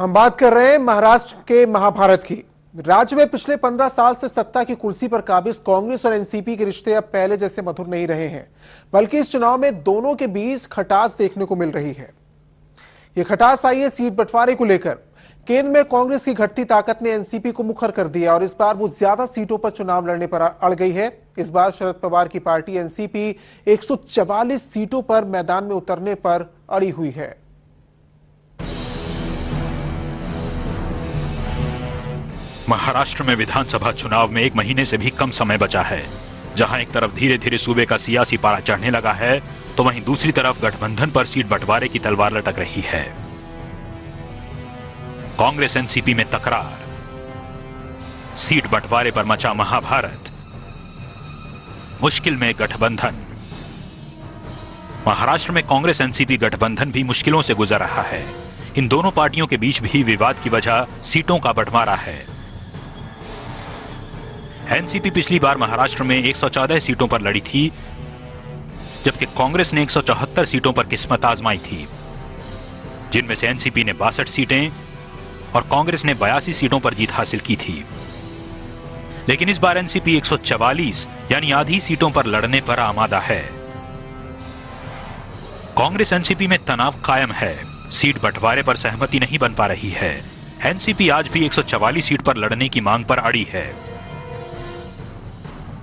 हम बात कर रहे हैं महाराष्ट्र के महाभारत की। राज्य में पिछले 15 साल से सत्ता की कुर्सी पर काबिज कांग्रेस और एनसीपी के रिश्ते अब पहले जैसे मधुर नहीं रहे हैं, बल्कि इस चुनाव में दोनों के बीच खटास देखने को मिल रही है। यह खटास आई है सीट बंटवारे को लेकर। केंद्र में कांग्रेस की घटती ताकत ने एनसीपी को मुखर कर दिया और इस बार वो ज्यादा सीटों पर चुनाव लड़ने पर अड़ गई है। इस बार शरद पवार की पार्टी एनसीपी 144 सीटों पर मैदान में उतरने पर अड़ी हुई है। महाराष्ट्र में विधानसभा चुनाव में 1 महीने से भी कम समय बचा है। जहां एक तरफ धीरे धीरे सूबे का सियासी पारा चढ़ने लगा है, तो वहीं दूसरी तरफ गठबंधन पर सीट बंटवारे की तलवार लटक रही है। कांग्रेस एनसीपी में तकरार, सीट बंटवारे पर मचा महाभारत, मुश्किल में गठबंधन। महाराष्ट्र में कांग्रेस एनसीपी गठबंधन भी मुश्किलों से गुजर रहा है। इन दोनों पार्टियों के बीच भी विवाद की वजह सीटों का बंटवारा है। एनसीपी पिछली बार महाराष्ट्र में 114 सीटों पर लड़ी थी, जबकि कांग्रेस ने 174 सीटों पर किस्मत आजमाई थी, जिनमें से एनसीपी ने 62 सीटें और कांग्रेस ने 82 सीटों पर जीत हासिल की थी। लेकिन इस बार एनसीपी 144 यानी आधी सीटों पर लड़ने पर आमादा है। कांग्रेस एनसीपी में तनाव कायम है, सीट बंटवारे पर सहमति नहीं बन पा रही है। एनसीपी आज भी 144 सीट पर लड़ने की मांग पर अड़ी है।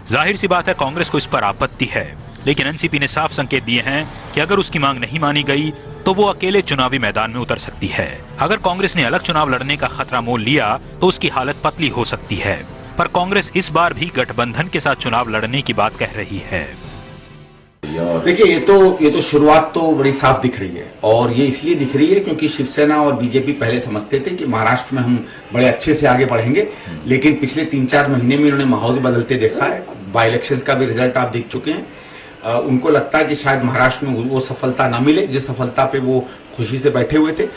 जाहिर सी बात है कांग्रेस को इस पर आपत्ति है, लेकिन एनसीपी ने साफ संकेत दिए हैं कि अगर उसकी मांग नहीं मानी गई तो वो अकेले चुनावी मैदान में उतर सकती है। अगर कांग्रेस ने अलग चुनाव लड़ने का खतरा मोल लिया तो उसकी हालत पतली हो सकती है। पर कांग्रेस इस बार भी गठबंधन के साथ चुनाव लड़ने की बात कह रही है। देखिए, ये तो शुरुआत तो बड़ी साफ दिख रही है, और ये इसलिए दिख रही है क्योंकि शिवसेना और बीजेपी पहले समझते थे कि महाराष्ट्र में हम बड़े अच्छे से आगे बढ़ेंगे, लेकिन पिछले 3-4 महीने में उन्होंने माहौल बदलते देखा है। बाई इलेक्शंस का भी रिजल्ट आप देख चुके हैं। उनको लगता है कि शायद महाराष्ट्र में वो सफलता न मिले जिस सफलता पे वो खुशी से बैठे हुए थे।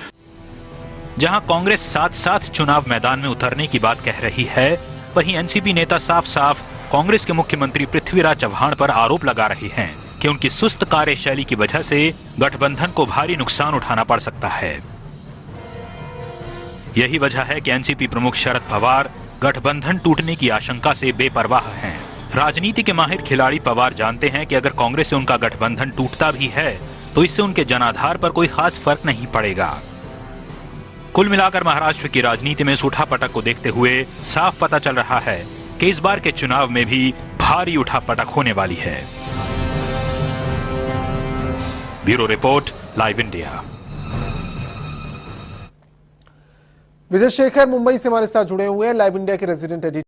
जहां कांग्रेस साथ साथ चुनाव मैदान में उतरने की बात कह रही है, वहीं एनसीपी नेता साफ साफ कांग्रेस के मुख्यमंत्री पृथ्वीराज चव्हाण पर आरोप लगा रहे हैं कि उनकी सुस्त कार्यशैली की वजह से गठबंधन को भारी नुकसान उठाना पड़ सकता है। यही वजह है कि एनसीपी प्रमुख शरद पवार गठबंधन टूटने की आशंका से बेपरवाह हैं। राजनीति के माहिर खिलाड़ी पवार जानते हैं कि अगर कांग्रेस से उनका गठबंधन टूटता भी है तो इससे उनके जनाधार पर कोई खास फर्क नहीं पड़ेगा। कुल मिलाकर महाराष्ट्र की राजनीति में उठापटक को देखते हुए साफ पता चल रहा है कि इस बार के चुनाव में भी भारी उठापटक होने वाली है। Bureau report, live India. Vijay Shekhar Mumbai से हमारे साथ जुड़े हुए हैं, लाइव इंडिया के रेजिडेंट एडिटर।